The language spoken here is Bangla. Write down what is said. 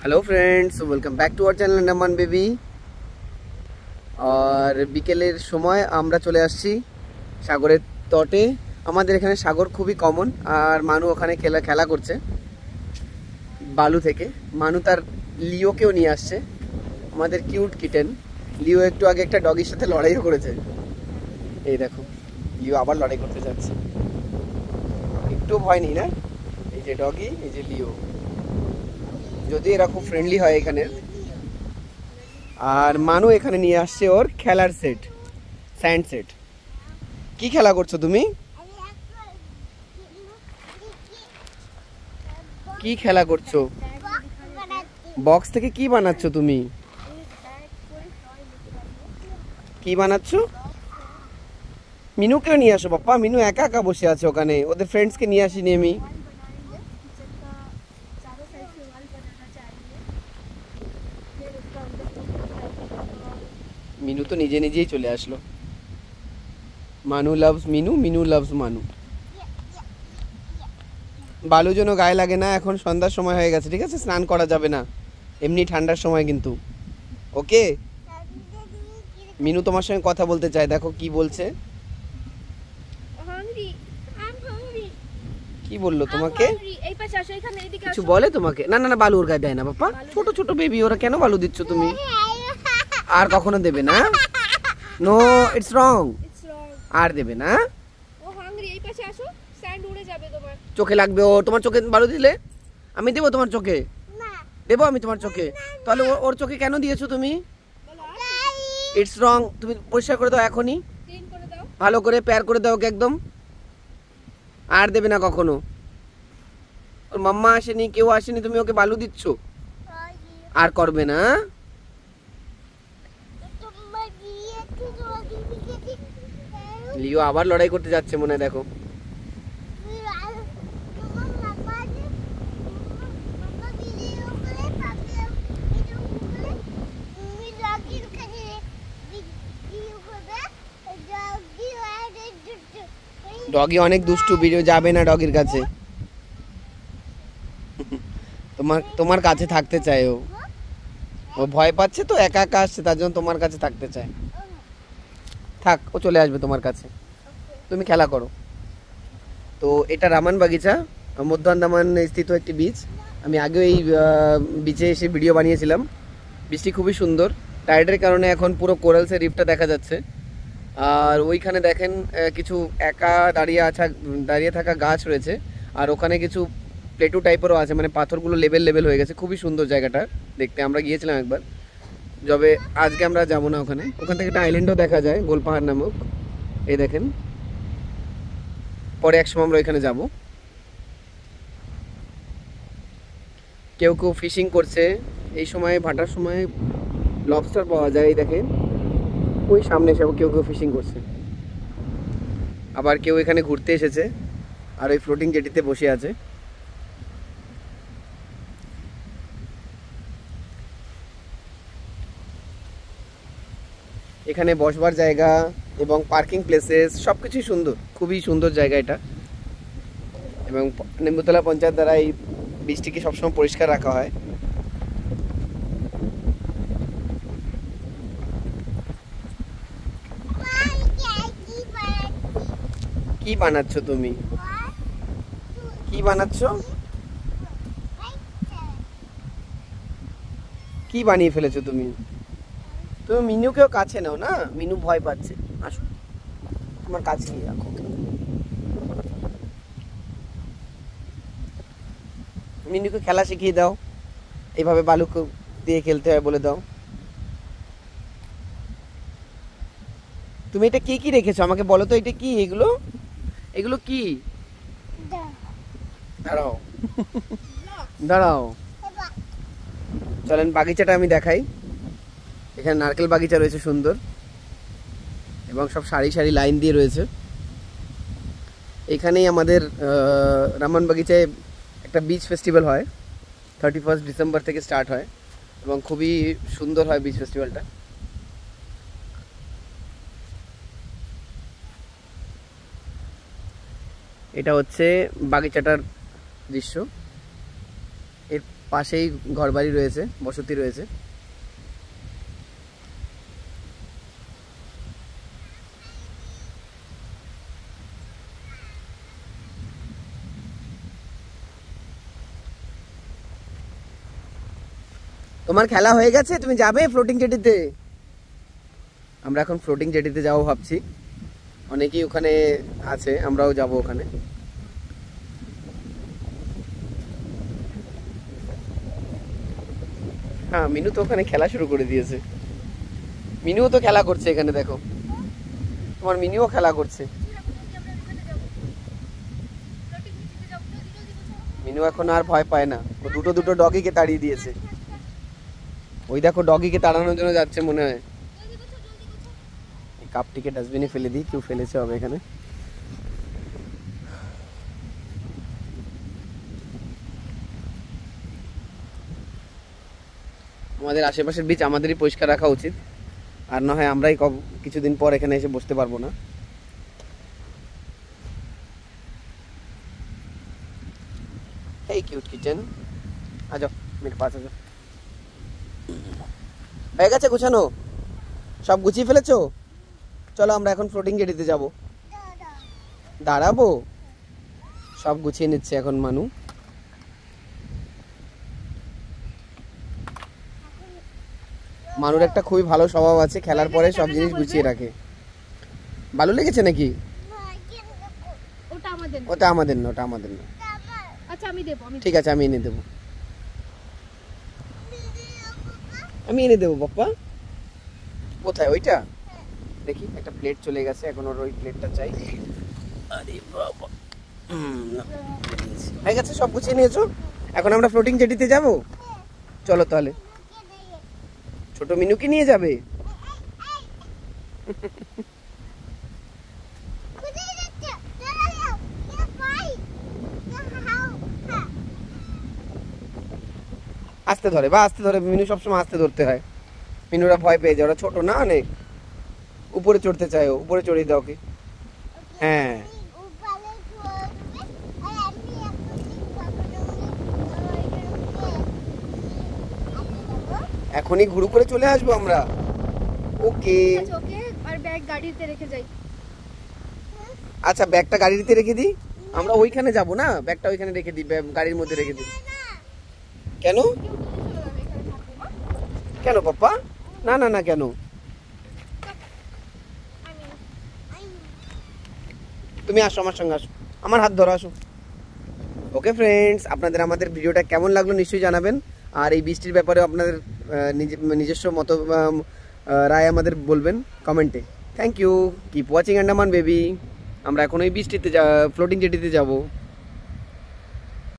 Hello friends, welcome back to our channel নামান বেবি। আর বিকেলের সময় আমরা চলে আসছি সাগরের তটে। আমাদের এখানে সাগর খুবই কমন, আর মানু ওখানে খেলা করছে বালু থেকে। মানু তার লিওকেও নিয়ে আসছে, আমাদের কিউট কিটেন। লিও একটু আগে একটা ডগির সাথে লড়াইও করেছে। এই দেখো, লিও আবার লড়াই করতে যাচ্ছে, একটু ভয় নেই না। এই যে ডগি, এই যে লিও, যদি এরা খুব ফ্রেন্ডলি হয় এখানের। আর মানু এখানে নিয়ে আসছে ওর খেলার সেট, স্যান্ড সেট। কি খেলা করছো তুমি? কি খেলা করছো? বক্স থেকে কি বানাচ্ছ তুমি? কি বানাচ্ছ? মিনুকেও নিয়ে আসো বাপ্পা, মিনু একা একা বসে আছে ওখানে, ওদের ফ্রেন্ডসকে নিয়ে আসিনি আমি। মিনু তো নিজে নিজেই চলে আসলো। মানু লাভস মিনু, মিনু লাভস মানু। বালু যেন গায়ে লাগে না, এখন সন্ধ্যার সময় হয়ে গেছে, ঠিক আছে? স্নান করা যাবে না এমনি ঠান্ডার সময় কিন্তু, ওকে? মিনু তোমার সঙ্গে কথা বলতে চায়, দেখো কি বলছে। কি বললো তোমাকে? কিছু বলে তোমাকে? না না না, বালু ওর গায়ে দেয় না বাপ্পা, ছোট ছোট বেবি ওরা, কেন বালু দিচ্ছ তুমি? আর কখনো দেবে না, নো, ইটস রং। আর দেবে না। চোখে লাগবে ও, তোমার চোখে বালু দিলে আমি দেবো তোমার চোখে? দেবো আমি তোমার চোখে? তাহলে ওর চোখে কেন দিয়েছো তুমি? It's wrong. তুমি পরিষ্কার করে দাও এখনই, ভালো করে প্যার করে দাও ওকে একদম। আর দেবে না কখনো। ওর মাম্মা আসেনি, কেউ আসেনি, তুমি ওকে বালু দিচ্ছ, আর করবে না। লিও আবার লড়াই করতে যাচ্ছে মনে হয়, দেখো। ডগি অনেক দুষ্টু, ভিডিও যাবে না ডগির কাছে। তোমার কাছে থাকতে চায় ও, ও ভয় পাচ্ছে তো, একা একা আসছে, তার জন্য তোমার কাছে থাকতে চায়। থাক, ও চলে আসবে তোমার কাছে, তুমি খেলা করো। তো এটা রামান বাগিচা, মধ্য আন্দামান স্থিত একটি বিচ। আমি আগেও এই বিচে এসে ভিডিও বানিয়েছিলাম। বীজটি খুবই সুন্দর, টাইডের কারণে এখন পুরো কোরালসের রিফটা দেখা যাচ্ছে। আর ওইখানে দেখেন কিছু একা দাঁড়িয়ে থাকা গাছ রয়েছে, আর ওখানে কিছু প্লেটু টাইপেরও আছে, মানে পাথরগুলো লেভেল লেভেল হয়ে গেছে। খুবই সুন্দর জায়গাটা দেখতে, আমরা গিয়েছিলাম একবার। যবে আজকে আমরা যাবো না ওখানে, ওখান থেকে একটা আইল্যান্ডও দেখা যায়, গোলপাহাড় নামক। এই দেখেন, পরে এক সময় আমরা ওইখানে যাব। কেউ কেউ ফিশিং করছে এই সময়, ভাটার সময় লবস্টার পাওয়া যায়। এই দেখেন, ওই সামনে এসে কেউ কেউ ফিশিং করছে। আবার কেউ এখানে ঘুরতে এসেছে, আর ওই ফ্লোটিং জেটিতে বসে আছে। এখানে বসবার জায়গা এবং পার্কিং প্লেসেস সব কিছুই সুন্দর, খুবই সুন্দর জায়গা এটা। এবং নিম্বুতলা পঞ্চায়েত দ্বারা এই বীজটিকে সবসময় পরিষ্কার রাখা হয়। কি বানাচ্ছ তুমি? কি বানাচ্ছ? কি বানিয়ে ফেলেছো তুমি? তুমি মিনুকেও কাছে নাও না, মিনু ভয় পাচ্ছে। আসো, তোমার কাছে নিয়ে রাখো। মিনুকে খেলা শিখিয়ে দাও, এইভাবে বালুকে দিয়ে খেলতে হয় বলে দাও। তুমি এটা কি কি রেখেছো আমাকে বলো তো, এটা কি? এগুলো এগুলো কি? দাঁড়াও দাঁড়াও, চলেন বাগিচাটা আমি দেখাই। এখানে নারকেল বাগিচা রয়েছে সুন্দর, এবং সব সারি সারি লাইন দিয়ে রয়েছে। এখানেই আমাদের রামান বাগিচায় একটা বিচ ফেস্টিভ্যাল হয়, 31 ডিসেম্বর থেকে স্টার্ট হয়, এবং খুবই সুন্দর হয় বিচ ফেস্টিভ্যালটা। এটা হচ্ছে বাগিচাটার দৃশ্য। এর পাশেই ঘরবাড়ি রয়েছে, বসতি রয়েছে। তোমার খেলা হয়ে গেছে, তুমি যাবে ফ্লোটিং জেটিতে? আমরা এখন ফ্লোটিং জেটিতে যাবো ভাবছি, অনেকেই ওখানে আছে, আমরাও যাব ওখানে। হ্যাঁ, মিনু তো ওখানে খেলা শুরু করে দিয়েছে। মিনুও তো খেলা করছে এখানে, দেখো তোমার মিনুও খেলা করছে। মিনু এখন আর ভয় পায় না, ও দুটো দুটো ডগিকে তাড়িয়ে দিয়েছে। ওই দেখো ডগিকে তাড়ানোর জন্য যাচ্ছে মনে হয়। এই কাপটিকে ডাস্টবিনে ফেলে দিই, কেউ ফেলেছে হবে এখানে। আমাদের আশেপাশের বীজ আমাদেরই পরিষ্কার রাখা উচিত, আর না হয় আমরাই কিছুদিন পর এখানে এসে বসতে পারবো না। এই কিউট কিচেন, আজো মেরে পাশ আজো। হয়ে গেছে গুছানো? সব গুছিয়ে ফেলেছো? চলো আমরা এখন ফ্লোটিং জেটিতে যাব। দাঁড়াবো? সব গুছিয়ে নিচ্ছে এখন মানু। মানুর একটা খুবই ভালো স্বভাব আছে, খেলার পরে সব জিনিস গুছিয়ে রাখে। ভালো লেগেছে নাকি? ওটা আমাদের না, ওটা আমাদের না। আচ্ছা আমি দেব, ঠিক আছে, আমি এনে দেবো, আমি এনে দেবো পাপ্পা। কোথায় ওইটা? দেখি একটা প্লেট চলে গেছে, এখন ওর ওই প্লেটটা চাই। আরে বাবা, হয়ে গেছে, সব গুছিয়ে নিয়েছো? এখন আমরা ফ্লোটিং জেটিতে যাব। চলো তাহলে। ছোট মিনুকে নিয়ে যাবে? আস্তে ধরে বা আস্তে ধরে, মিনু সবসময় আস্তে ধরতে হয়। মিনুরা ভয় পেয়ে যায়, ওরা ছোট না অনেক, উপরে চড়তে চায়, উপরে চড়িয়ে দাও কি। হ্যাঁ, এখনই ঘুরু করে চলে আসবো আমরা। ওকে, আর ব্যাগ গাড়িতে রেখে যাই। আচ্ছা ব্যাগটা গাড়িতে রেখে দিই, আমরা ওইখানে যাব না, ব্যাগটা ওইখানে রেখে দিই, গাড়ির মধ্যে রেখে দিই। কেন কেন পাপ্পা? না না না, কেন? তুমি আসো আমার সঙ্গে, আসো, আমার হাত ধরো, আসো। ওকে ফ্রেন্ডস, আপনাদের আমাদের ভিডিওটা কেমন লাগলো নিশ্চয়ই জানাবেন, আর এই বৃষ্টির ব্যাপারে আপনাদের নিজস্ব মত রায় আমাদের বলবেন কমেন্টে। Thank you, keep watching Andaman baby. আমরা এখন ওই বৃষ্টিতে ফ্লোটিং জেটিতে যাব।